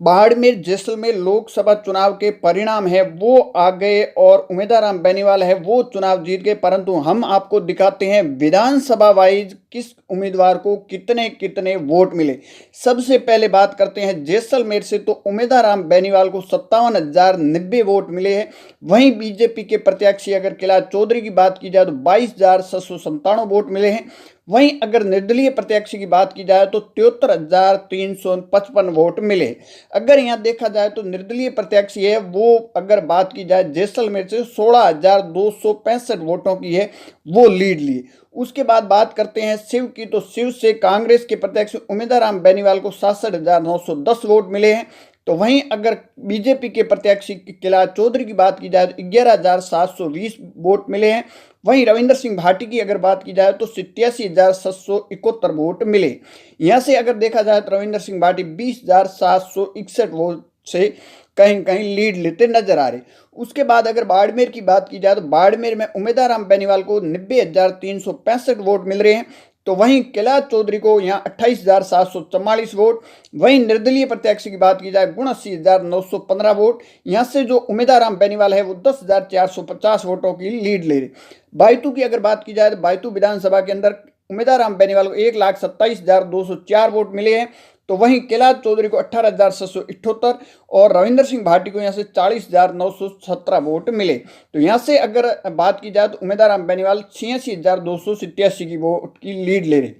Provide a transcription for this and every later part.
बाड़मेर जैसलमेर लोकसभा चुनाव के परिणाम है वो आ गए और उमेदवार राम बेनीवाल है वो चुनाव जीत गए। परंतु हम आपको दिखाते हैं विधानसभा वाइज किस उम्मीदवार को कितने कितने वोट मिले। सबसे पहले बात करते हैं जैसलमेर से, तो उमेदवार राम बेनीवाल को 57,090 वोट मिले हैं। वहीं बीजेपी के प्रत्याशी अगर कैलाश चौधरी की बात की जाए तो 22,797 वोट मिले हैं। वहीं अगर निर्दलीय प्रत्याशी की बात की जाए तो 73,355 वोट मिले। अगर यहाँ देखा जाए तो निर्दलीय प्रत्याशी है वो अगर बात की जाए जैसलमेर से 16,265 वोटों की है वो लीड ली। उसके बाद बात करते हैं शिव की, तो शिव से कांग्रेस के प्रत्याशी उमेदवार राम बेनीवाल को 66,910 वोट मिले हैं। तो वहीं अगर बीजेपी के प्रत्याशी कैलाश चौधरी की बात की जाए तो 11,720 वोट मिले हैं। वहीं रविंदर सिंह भाटी की अगर बात की जाए तो 87,771 वोट मिले। यहाँ से अगर देखा जाए तो रविंदर सिंह भाटी 20,761 वोट से कहीं कहीं लीड लेते नजर आ रहे। उसके बाद अगर बाड़मेर की बात की जाए तो बाड़मेर में उमेदवार राम बेनीवाल को 90,365 वोट मिल रहे हैं। तो वहीं कैलाश चौधरी को यहाँ 28,744 वोट। वहीं निर्दलीय प्रत्याशी की बात की जाए 79,915 वोट। यहाँ से जो उमेदवार राम बेनीवाल है वो 10,450 वोटों की लीड ले रहे। बायतू की अगर बात की जाए तो बायतू विधानसभा के अंदर उमेदवार राम बेनीवाल को 1,27,204 वोट मिले हैं। तो वहीं कैलाश चौधरी को 18,778 और रविंदर सिंह भाटी को यहाँ से 40,917 वोट मिले। तो यहाँ से अगर बात की जाए तो उमेदवार राम बेनीवाल 86,287 की वोट की लीड ले रहे।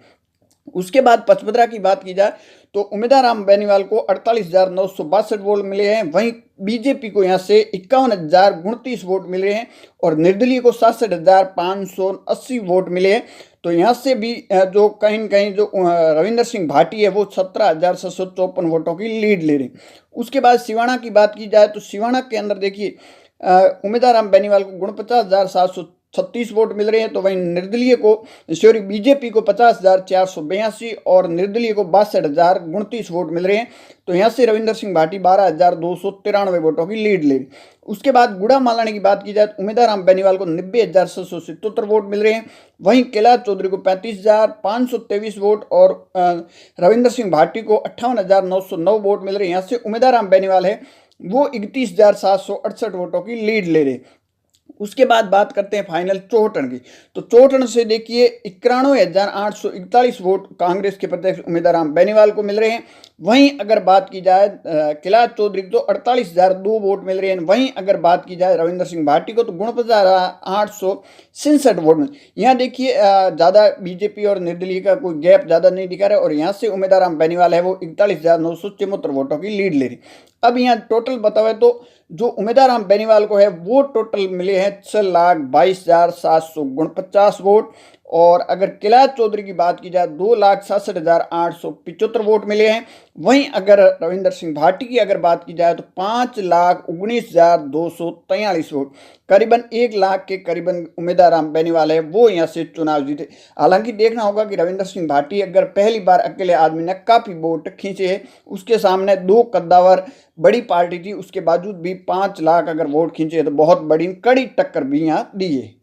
उसके बाद पचपदरा की बात की जाए तो उमेदवार राम बेनीवाल को 48,962 वोट मिले हैं। वहीं बीजेपी को यहाँ से 51,029 वोट मिल रहे हैं और निर्दलीय को 67,580 वोट मिले हैं। तो यहाँ से भी जो कहीं कहीं जो रविंदर सिंह भाटी है वो 17,754 वोटों की लीड ले रहे हैं। उसके बाद सिवाना की बात की जाए तो सिवाना के अंदर देखिए उमेदवार राम बेनीवाल को 49,736 वोट मिल रहे हैं। तो वहीं निर्दलीय को सॉरी बीजेपी को 50,482 और निर्दलीय को 62,029 वोट मिल रहे हैं। तो यहाँ से रविंदर सिंह भाटी 12,293 वोटों की लीड ले रही। उसके बाद गुड़ा मालानी की बात की जाए तो उमेदवार राम बेनीवाल को 90,777 वोट मिल रहे हैं। वहीं कैलाश चौधरी को 35,523 वोट और रविंदर सिंह भाटी को 58,909 वोट मिल रहे हैं। यहाँ से उमेदवार राम बेनीवाल है वो 31,768 वोटों की लीड ले रहे। उसके बाद बात करते हैं फाइनल चौहटन की, तो चौहटन से देखिए 91,841 वोट कांग्रेस के प्रत्याशी उम्मीदवार राम बेनीवाल को मिल रहे हैं। वहीं अगर बात की जाए कैलाश चौधरी को तो 48,002 वोट मिल रहे हैं। वहीं अगर बात की जाए रविंदर सिंह भाटी को तो 49,867 वोट मिल। यहाँ देखिए ज़्यादा बीजेपी और निर्दलीय का कोई गैप ज़्यादा नहीं दिखा रहा है और यहाँ से उम्मीदवार राम बेनीवाल है वो 41,974 वोटों की लीड ले रही। अब यहाँ टोटल बतावे तो जो उमेदवार राम बेनीवाल को है वो टोटल मिले हैं 6,22,749 वोट और अगर कैलाश चौधरी की बात की जाए 2,67,875 वोट मिले हैं। वहीं अगर रविंदर सिंह भाटी की अगर बात की जाए तो 5,19,243 वोट, करीबन 1 लाख के करीबन उम्मीदवार राम बेनीवाल है वो यहाँ से चुनाव जीते। हालांकि देखना होगा कि रविंदर सिंह भाटी अगर पहली बार अकेले आदमी ने काफ़ी वोट खींचे हैं, उसके सामने 2 कद्दावर बड़ी पार्टी थी, उसके बावजूद भी 5 लाख अगर वोट खींचे तो बहुत बड़ी कड़ी टक्कर भी यहाँ दी है।